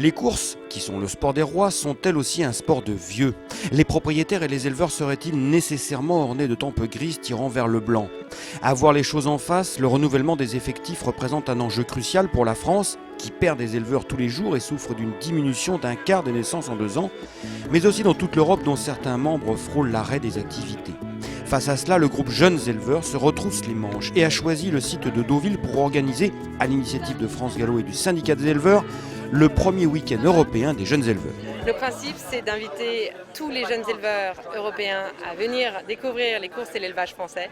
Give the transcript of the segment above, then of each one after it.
Les courses, qui sont le sport des rois, sont elles aussi un sport de vieux. Les propriétaires et les éleveurs seraient-ils nécessairement ornés de tempes grises tirant vers le blanc? À voir les choses en face, le renouvellement des effectifs représente un enjeu crucial pour la France, qui perd des éleveurs tous les jours et souffre d'une diminution d'un quart des naissances en 2 ans, mais aussi dans toute l'Europe dont certains membres frôlent l'arrêt des activités. Face à cela, le groupe Jeunes Éleveurs se retrousse les manches et a choisi le site de Deauville pour organiser, à l'initiative de France Gallo et du syndicat des éleveurs, le premier week-end européen des jeunes éleveurs. Le principe, c'est d'inviter tous les jeunes éleveurs européens à venir découvrir les courses et l'élevage français,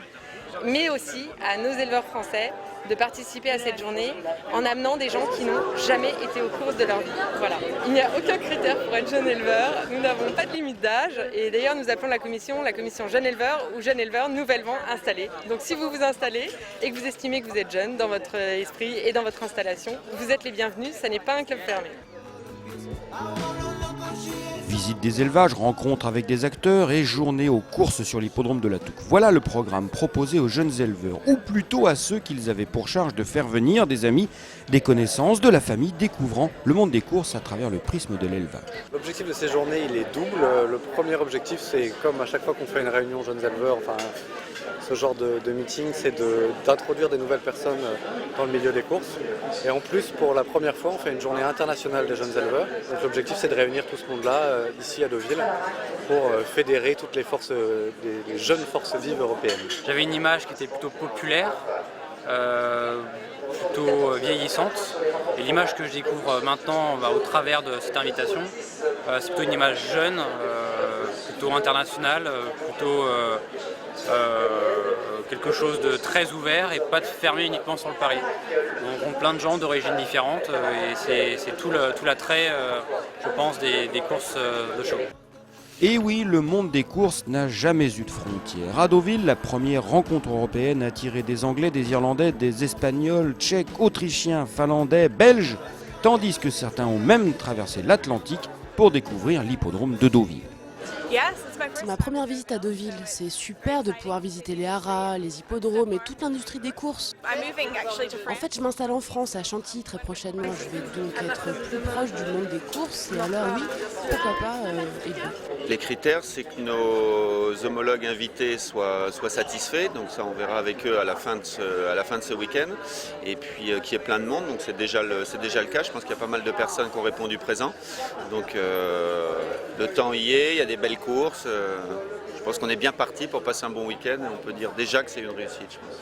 mais aussi à nos éleveurs français de participer à cette journée en amenant des gens qui n'ont jamais été aux courses de leur vie. Voilà. Il n'y a aucun critère pour être jeune éleveur, nous n'avons pas de limite d'âge et d'ailleurs nous appelons la commission jeune éleveur ou jeune éleveur nouvellement installé. Donc si vous vous installez et que vous estimez que vous êtes jeune dans votre esprit et dans votre installation, vous êtes les bienvenus, ça n'est pas un club fermé. Visite des élevages, rencontres avec des acteurs et journée aux courses sur l'hippodrome de la Touque. Voilà le programme proposé aux jeunes éleveurs, ou plutôt à ceux qu'ils avaient pour charge de faire venir des amis, des connaissances, de la famille, découvrant le monde des courses à travers le prisme de l'élevage. L'objectif de ces journées, il est double. Le premier objectif, c'est comme à chaque fois qu'on fait une réunion jeunes éleveurs, enfin ce genre de meeting, c'est d'introduire des nouvelles personnes dans le milieu des courses. Et en plus, pour la première fois, on fait une journée internationale des jeunes éleveurs. Donc l'objectif, c'est de réunir tout ce monde-là ici à Deauville pour fédérer toutes les forces, des jeunes forces vives européennes. J'avais une image qui était plutôt populaire, plutôt vieillissante. Et l'image que je découvre maintenant au travers de cette invitation, c'est plutôt une image jeune, plutôt internationale, plutôt quelque chose de très ouvert et pas de fermé uniquement sur le pari. On rencontre plein de gens d'origines différentes et c'est tout l'attrait, je pense, des courses de show. Et oui, le monde des courses n'a jamais eu de frontières. À Deauville, la première rencontre européenne a attiré des Anglais, des Irlandais, des Espagnols, Tchèques, Autrichiens, Finlandais, Belges, tandis que certains ont même traversé l'Atlantique pour découvrir l'hippodrome de Deauville. C'est ma première visite à Deauville. C'est super de pouvoir visiter les haras, les hippodromes et toute l'industrie des courses. En fait, je m'installe en France, à Chantilly, très prochainement. Je vais donc être plus proche du monde des courses. Et alors oui, pourquoi pas élever. Les critères, c'est que nos homologues invités soient satisfaits. Donc ça, on verra avec eux à la fin de ce week-end. Et puis qu'il y ait plein de monde. Donc c'est déjà le cas. Je pense qu'il y a pas mal de personnes qui ont répondu présent. Donc le temps y est. Il y a des belles courses. Je pense qu'on est bien parti pour passer un bon week-end. On peut dire déjà que c'est une réussite, je pense.